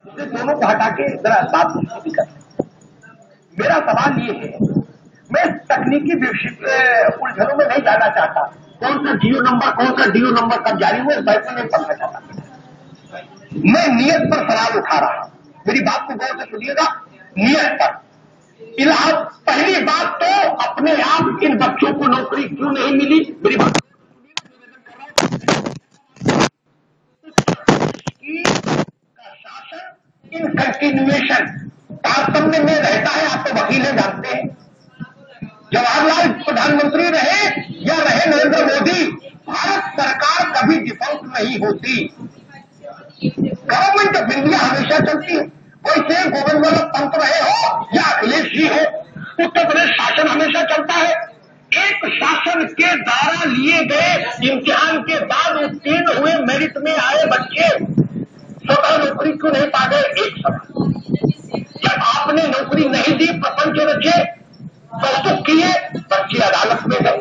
दोनों को हटा के जरा बात भी कर। मेरा सवाल ये है, मैं तकनीकी उलझनों में नहीं जाना चाहता। कौन सा डीओ नंबर कब जारी हुए वैसे नहीं पढ़ना चाहता। मैं नियत पर सवाल उठा रहा हूं। मेरी बात को गौर से सुनिएगा। नियत पर पहली बात तो अपने आप इन बच्चों को नौकरी क्यों नहीं मिली? मेरी बात इन कंटिन्यूएशन तारतम्य में रहता है। आप तो वकील हैं, जानते हैं। जवाहरलाल प्रधानमंत्री रहे या रहे नरेंद्र मोदी, भारत सरकार कभी डिफॉल्ट नहीं होती। गवर्नमेंट ऑफ इंडिया हमेशा चलती है। वैसे गोविंद वल्लभ पंत रहे हो या अखिलेश जी हो, उत्तर प्रदेश शासन हमेशा चलता है। एक शासन के द्वारा लिए गए इम्तिहान के बाद उत्तीर्ण हुए मेरिट में आए बच्चे स्वतः नौकरी क्यों नहीं पा गए? एक सवाल। जब आपने नौकरी नहीं दी, प्रपंच रचे, कौतुक किए, बच्चे अदालत में गए।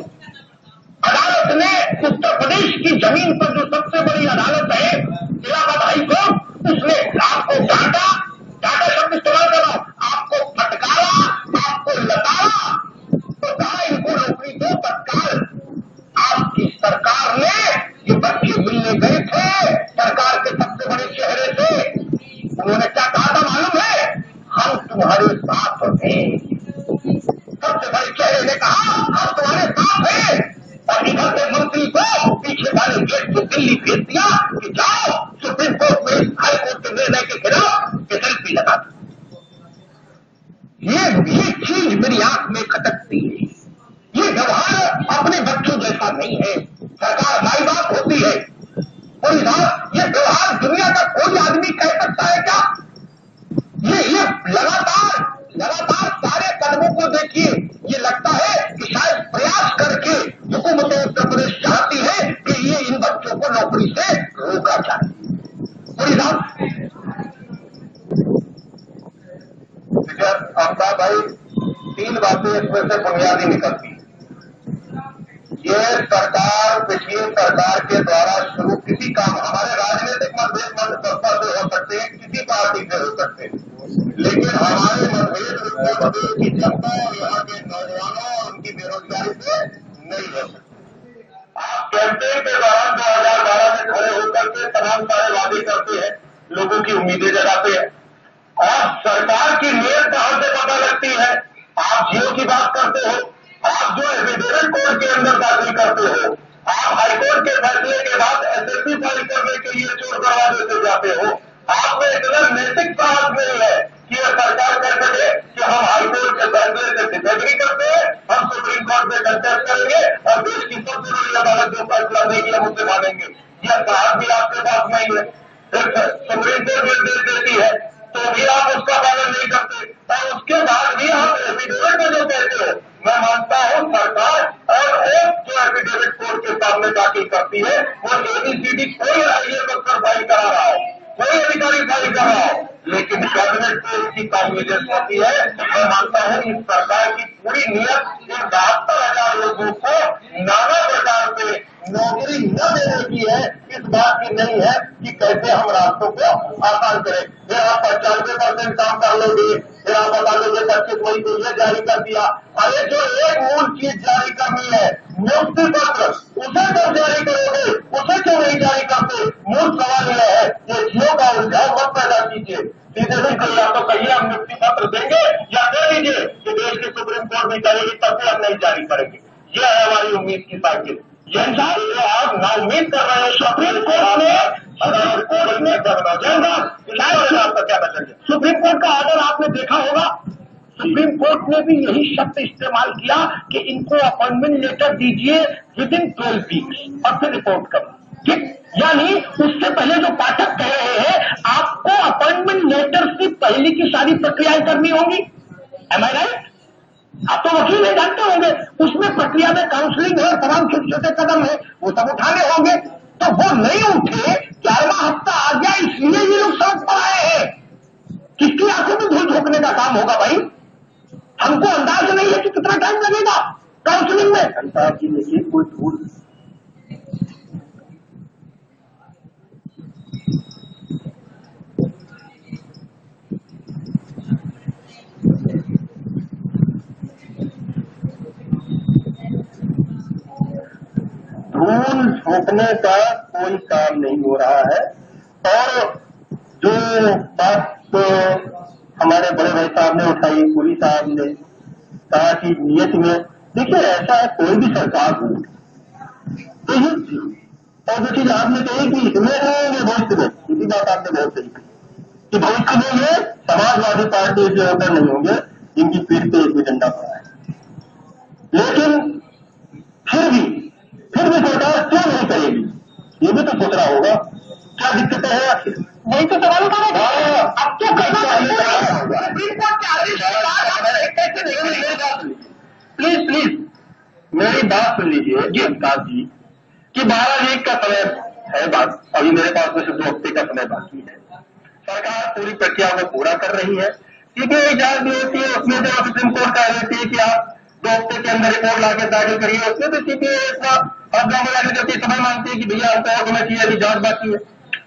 अदालत ने उत्तर प्रदेश की जमीन पर जो सबसे बड़ी अदालत है इलाहाबाद हाईकोर्ट, उसने आपको डांटा शब्द इस्तेमाल कर रहा हूं, आपको फटकारा, आपको लताड़ा, तो कहा इनको नौकरी दो तत्काल। आपकी सरकार ने ये बच्चे मिलने गए थे सरकार के सबसे बड़े चेहरे से, उन्होंने क्या कहा था मालूम है? हम तुम्हारे साथ हैं। सबसे बड़े चेहरे ने कहा हम तुम्हारे साथ हैं, और इधर के मंत्री को पीछे वाले गेट से दिल्ली भेज दिया कि जाओ सुप्रीम कोर्ट में हाई कोर्ट के निर्णय के खिलाफ एसएलपी लगा दो। ये चीज मेरी आंख में खटकती है। ये व्यवहार अपने बच्चों जैसा नहीं है। सरकार माई बाप होती है, और ये व्यवहार दुनिया का कोई आदमी कह सकता है क्या? ये लगातार सारे कदमों को देखिए, ये लगता है कि शायद प्रयास करके हुकूमत उत्तर प्रदेश चाहती है कि ये इन बच्चों को नौकरी से रोका जाए। अमदा भाई, 3 बातें इसमें से बुनियादी निकलती। ये सरकार पिछली सरकार के द्वारा शुरू किसी काम, हमारे राजनीतिक मतभेद सत्ता से हो सकते हैं, किसी पार्टी से हो सकते हैं, लेकिन हमारे मतभेद उत्तर प्रदेश की जनता और यहाँ के नौजवानों और उनकी बेरोजगारी से नहीं हो सकते। आप कैंपेन के दौरान 2012 में खड़े होकर के तमाम सारे वादे करते हैं, लोगों की उम्मीदें जगाते हैं, और सरकार की नीयत कहां से पता लगती है? आप जियो की बात करते हो, आप जो एफिडेविट कोर्ट के अंदर दाखिल करते हो, आप हाईकोर्ट के फैसले के बाद एसएसपी फाइल करने के लिए चोर दरवाजे से जाते हो। आप में इतना नैतिक साहस नहीं है कि यह सरकार कह सके कि हम हाईकोर्ट के फैसले से डिसएग्री करते हैं, हम सुप्रीम कोर्ट में कंटेस्ट करेंगे और देश की सबसे बड़ी अदालत जो फैसला देगी हम उसे मानेंगे। यह साहस भी आपके पास नहीं है। सुप्रीम कोर्ट निर्देश देती है तो भी आप उसका पालन नहीं करते, और उसके बाद भी हम एफिडेविट में जो कहते हो, मैं मानता हूं सरकार और एक जो एफिडेविट कोर्ट के सामने दाखिल करती है वो एबीसीडी कोई आईएएस अफसर फाइल करा रहा हो, कोई अधिकारी फाइल कर रहा हो, लेकिन कैबिनेट में इसकी कॉन्फिडेंस होती है। मैं मानता हूं इस सरकार की पूरी नीयत इन 72,000 लोगों को नाना प्रकार से नौकरी न देने की है, इस बात की नहीं है कि कैसे हम रास्तों को आसान करें। फिर आप 95% काम कर लोगे, फिर आप बता दोगे 25 मई को यह जारी कर दिया। अरे जो एक मूल चीज जारी करनी है, नियुक्ति पत्र, उसे जब जारी करोगे, उसे क्यों नहीं जारी करते? मूल सवाल यह है कि जियो का उलझाव मत पैदा कीजिए। सीधे नहीं कहिए, आप तो कहिए हम नियुक्ति पत्र देंगे या दे दीजिए कि देश की सुप्रीम कोर्ट भी करेगी तब भी हम नहीं जारी करेंगे। यह है हमारी उम्मीद की साइकिल। यह जारी जो आप ना उम्मीद कर रहे हैं सुप्रीम कोर्ट ने आपका क्या मैसेज है? सुप्रीम कोर्ट का ऑर्डर आपने देखा होगा। सुप्रीम कोर्ट ने भी यही शब्द इस्तेमाल किया कि इनको अपॉइंटमेंट लेटर दीजिए विदिन 12 वीक्स और फिर रिपोर्ट करो। ठीक, यानी उससे पहले जो पाठक कह रहे हैं आपको अपॉइंटमेंट लेटर से पहले की सारी प्रक्रियाएं करनी होंगी। एम आई राइट? आप तो वकील है, जानते होंगे उसमें प्रक्रिया में काउंसलिंग है, तमाम छोटे छोटे कदम है, वो सब उठाने होंगे। तो वो नहीं उठे, 11वां हफ्ता आ गया, इसलिए ये लोग सड़क पर आए हैं। किसकी आंखों में धूल झोंकने का काम होगा भाई? हमको अंदाज नहीं है कि कितना टाइम लगेगा काउंसलिंग में। अंदाज की देखिए, कोई धूल रोकने का कोई काम नहीं हो रहा है। और जो बात तो हमारे बड़े भाई साहब ने उठाई, पुरी साहब ने कहा कि नियत में, देखिए ऐसा है कोई भी सरकार हो तो ही, और जो चीज आपने कही कि इसमें होंगे भविष्य में, इसी बात आपने बहुत सही कही कि भविष्य में ये समाजवादी पार्टी के ऊपर नहीं होंगे जिनकी पीठ पे एक एजेंडा पड़ा है। लेकिन फिर भी सरकार क्यों नहीं करेगी, ये भी तो सोचना होगा। क्या दिक्कतें हैं आखिर, वही तो सवाल उठाना। अब क्या प्लीज मेरी बात सुन लीजिए जी अमिताभ जी कि 12 वीक का समय है, बात अभी मेरे पास में सिर्फ 2 हफ्ते का समय बाकी है। सरकार पूरी प्रक्रिया को पूरा कर रही है। सीबीआई जांच भी होती है, उसमें जो सुप्रीम कोर्ट कह रही है कि आप 2 हफ्ते के अंदर रिपोर्ट लाकर दाखिल करिए, उसमें भी सीबीआई आप गाँव में जाकर करके समय मांगती है कि भैया हमको और समय चाहिए, अभी जांच बाकी है।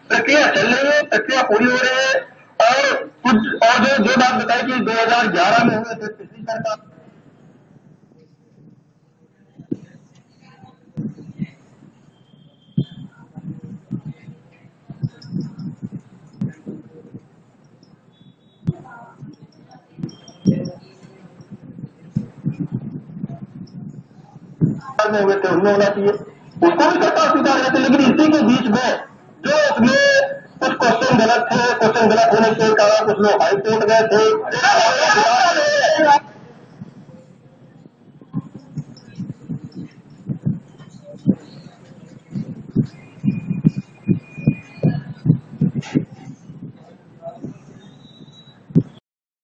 प्रक्रिया चल रही है, प्रक्रिया पूरी हो रही है। और कुछ और जो बात बताई कि 2011 में हुए थे पिछली सरकार, में हुए थे उनमें होना चाहिए, उसको भी सरकार स्वीकार करती। लेकिन इसी के बीच में जो उसमें कुछ क्वेश्चन गलत थे, क्वेश्चन गलत होने के कारण कुछ लोग हाई कोर्ट गए थे,